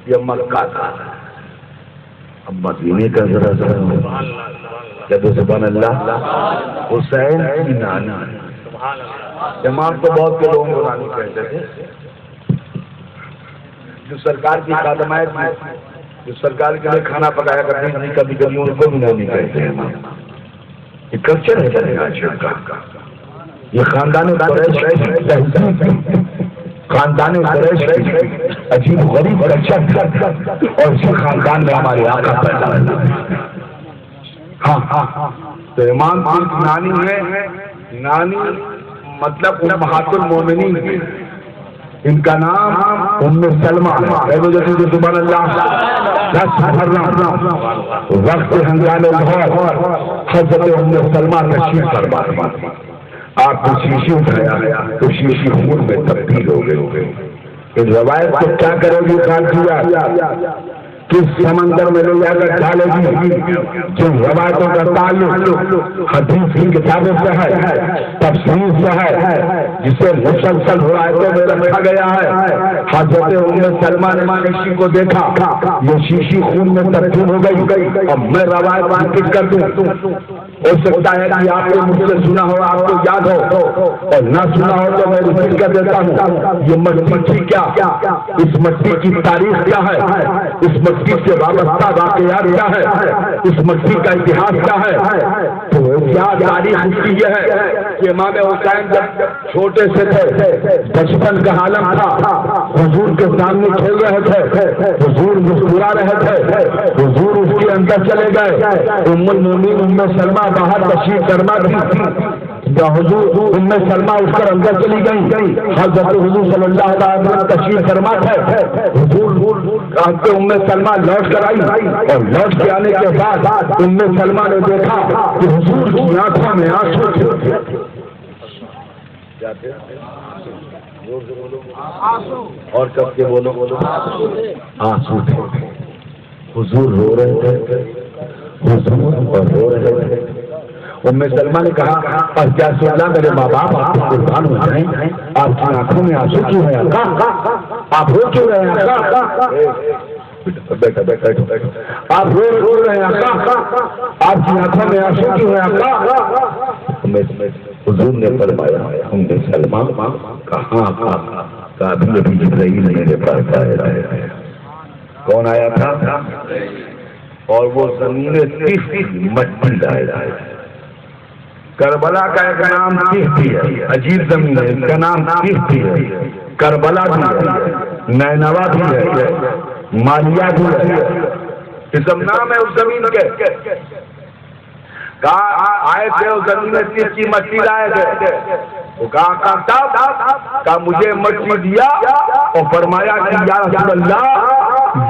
یہ مکہ تھا. اب مدینے کا ذرا جب سبحان اللہ حسین کی نانی امام تو بہت کے لوگوں کو نانی کہتے تھے جو سرکار کی خادمائیں تھی جو سرکار کے لیے کھانا پکایا کرتے ہیں کبھی کبھی ان کو بھی نانی کہتے ہیں. یہ کلچر ہے یہ خاندان خاندان عجیب غریب کلچر اور اسی خاندان میں ہمارے آقا پیدا ہوئے. ہاں تو امام کی نانی ہے نانی مطلب امہات المومنین ان کا نام ام سلمہ سبحان اللہ. وقت ہنگام حضرت ام سلمہ تشریف فرما آپ کو شیشی اٹھایا تو شیشی خون میں تبدیل ہو گئے. اس روایت کو کیا کرے گی کیا کس سمندر میں لے جا کر ڈالے گی جن روایتوں کا تعلق حدیث کی کتابوں سے ہے تفسیر سے ہے جسے مسلسل روایتوں میں رکھا گیا ہے. حضرت ام سلمہ نے شیشی کو دیکھا یہ شیشی خون میں تبدیل ہو گئی. اب میں روایت ذکر کر دوں ہو سکتا ہے کہ آپ نے مجھ سے سنا ہو آپ کو یاد ہو اور نہ سنا ہو تو میں ذکر کر دیتا ہوں. یہ مٹی کیا اس مٹی کی تاریخ کیا ہے اس مٹی سے وابستہ واقعات کیا ہے اس مٹی کا اتہاس کیا ہے. تو کیا تاریخ اس کی یہ ہے کہ امام حسین جب چھوٹے سے تھے بچپن کا عالم تھا حضور کے سامنے کھیل رہے تھے حضور مسکرا رہے تھے حضور اس کے اندر چلے گئے. ام المومنین ام سلمہ باہر تشریف فرما تھی حضور ام سلمہ اس پر اندر چلی گئی. حضرت حضور صلی اللہ علیہ وسلم تشریف فرما تھے حضور ام سلمہ لوٹ کر آئی اور لوٹ کے آنے کے بعد ام سلمہ نے دیکھا کہ حضور کی آنکھوں میں آنسو تھے. اور کب کے بولو آنسو تھے. حضور رو رہے تھے حضور اور رو رہے تھے. ام سلمہ نے کہا اور کیا سوچا میرے ماں باپ آپ کو قربان ہو جائیں آپ کی آنکھوں میں آنسو کیوں ہے آپ رو کیوں رہے ہیں آپ رو رہے ہیں آپ کی آنکھوں میں آنسو کیوں ہے. حضور نے فرمایا ام سلمہ کہاں ابھی جبرائیل میرے پاس آیا ہے. کون آیا تھا اور وہ زمین مٹی لایا. کربلا کا ایک نام کہتی ہے عجیب زمین ہے اس کا نام کہتی ہے. کربلا بھی ہے نینوا بھی ہے مالیہ بھی ہے یہ سب نام ہے اس زمین کے. کہا آئے تھے اس زمین میں کس کی مٹی لائے تھے وہ کہا مجھے مٹی دیا اور فرمایا کہ یا رسول اللہ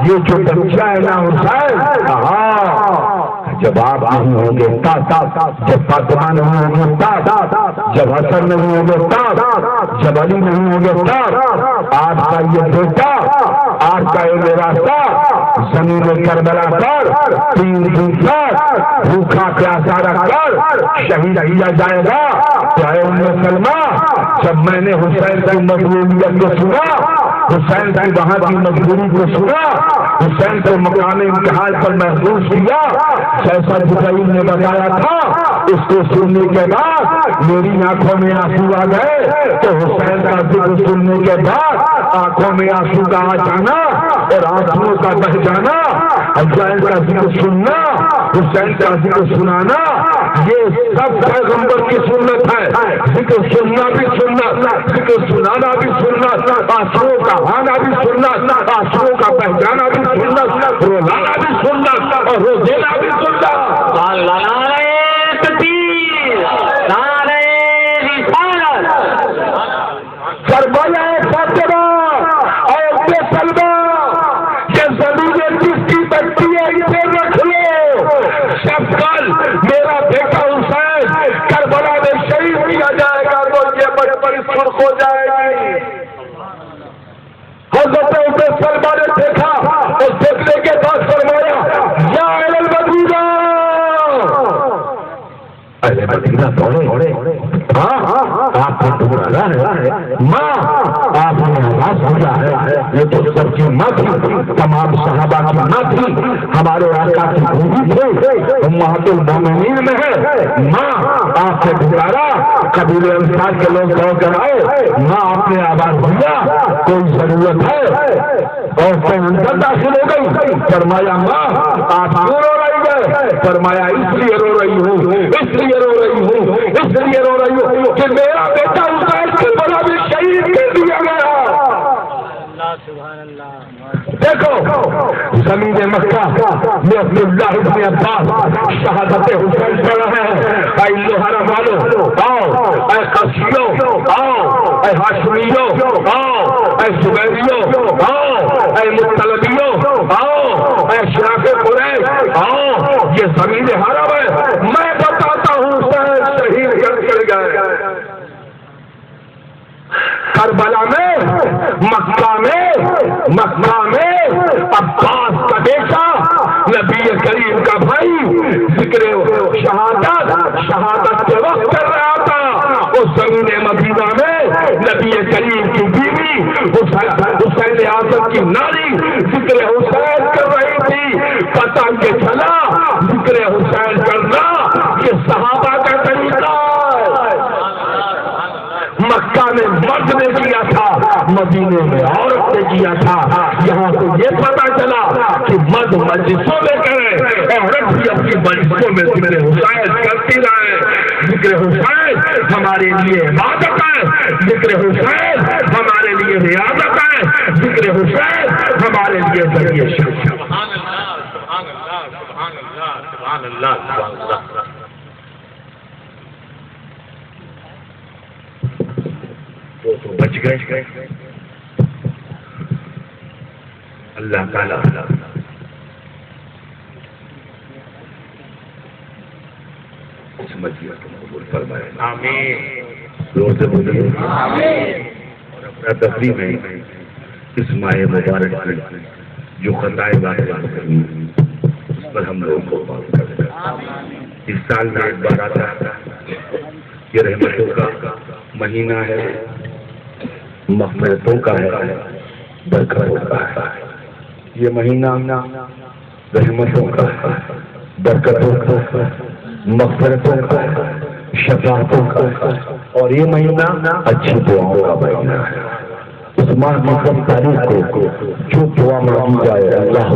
یہ جو بچہ ہے نا حسین جب آپ نہیں ہوں گے جب فاطمہ نہیں ہوں گے جب حسن نہیں ہوں گے جب علی نہیں ہوں گے آپ کا یہ بیٹا آپ کا یہ راستہ زمین کربلا پر 3 دن تک بھوکا پیاسا رکھ کر شہید کیا جائے گا. چاہے ام سلمہ جب میں نے حسین کی مظلومیت کو سنا حسین کی وہاں کی مجبوری کو سنا حسین کو مقام امتحان پر محسوس کیا جیسا جبرائیل نے بتایا تھا اس کو سننے کے بعد میری آنکھوں میں آنسو آ گئے. تو حسین کا ذکر سننے کے بعد آنکھوں میں آنسو کا آ جانا اور آنسوؤں کا بہ جانا حسین کا ذکر سننا حسین کا ذکر سنانا یہ سب پیغمبر کی سنت ہے. ذکر سننا بھی سنت ذکر سنانا بھی سنت آنسوؤں کا آنا بھی سنت آنسوؤں کا بہ جانا بھی سنت رولانا بھی سنت اور رو دینا بھی سنت. کربلا فاطمہ اور بے سلمہ یہ زمین جس کی بچی ہے اسے رکھ لو. سب کل میرا بیٹا حسین کربلا میں شہید کیا جائے گا تو یہ بڑی سرخ ہو جائے گی. حضرت بے سلمہ نے دیکھا اور دیکھنے کے بعد فرمایا یا اہل المدینہ اہل مدینہ دوڑے آپ کو ڈھونڈ رہا ہے ماں آپ نے آواز سنا ہے یہ تو سب کی ماں تھی، تمام صحابہ کی ماں تھی، ہمارے آقا کی بیوی تھی، امہات المومنین میں ہے ماں۔ آپ سے پکارا، قبیلے انصار کے لوگ دوڑ کر آئے، ماں آپ نے آواز دیا کوئی ضرورت ہے؟ اور اندر داخل ہو گئی، فرمایا ماں آپ کیوں رو رہی ہے؟ فرمایا اس لیے رو رہی ہوں، اس لیے رو رہی ہوں، اس لیے رو رہی ہوں کہ میرا بیٹا حسین کی بنا بھی شہید کر دیا گیا۔ دیکھو زمین مکہ میں عبداللہ ابن عباس شہادت حسین پڑھ رہے ہیں۔ اے لوہارا والو آؤ، اے قصیوں آؤ، اے ہاشمیوں آؤ، اے زبیریوں آؤ، اے مطلبیوں آؤ، اے اشراف قریش آؤ، یہ زمین حرم ہے، میں بتاتا ہوں حسین شہید کر گئے۔ کربلا میں، مکہ میں عباس کا بیٹا نبی کریم کا بھائی ذکر شہادت کے وقت کر رہا تھا۔ اس زمین مدینہ میں نبی کریم کی بیوی حسین اعظم کی ناری ذکر حسین کر رہی تھی۔ پتہ کے چلا ذکر حسین کرنا یہ صحابہ کا طریقہ ہے۔ مکہ میں مرد نے کیا تھا، مدینے میں عورت نے کیا تھا۔ یہاں سے یہ پتا چلا کہ مرد مجلسوں میں کرے، عورت بھی اپنی مجلسوں میں ذکر حسین کرتی رہے۔ ذکر حسین ہمارے لیے عبادت ہے، ذکر حسین ہمارے لیے ریاضت ہے، ذکر حسین ہمارے لیے ذریعہ شرف۔ سبحان اللہ، سبحان اللہ، سبحان اللہ، سبحان اللہ، سبحان اللہ۔ وہ تو بچ گئے، اللہ تعالیٰ اس مجلس کو قبول فرمائے، آمین۔ زور سے بولیے آمین۔ اور اپنا تقریب ہے اس ماہ مبارک میں جو خطائیں واقع کرنی اس پر ہم لوگوں کو معاف کر دیں۔ اس سال میں ایک بار آتا ہے، یہ رحمتوں کا مہینہ ہے، مغفرتوں کا ہے، برکتوں کا ہے۔ یہ مہینہ رحمتوں کا ہے، برکتوں کا، مغفرتوں کا، شفاعتوں کا، اور یہ مہینہ اچھی دعاؤں کا مہینہ ہے۔ اس ماہ کی 10 تاریخ کو جو دعا مانگی جائے اللہ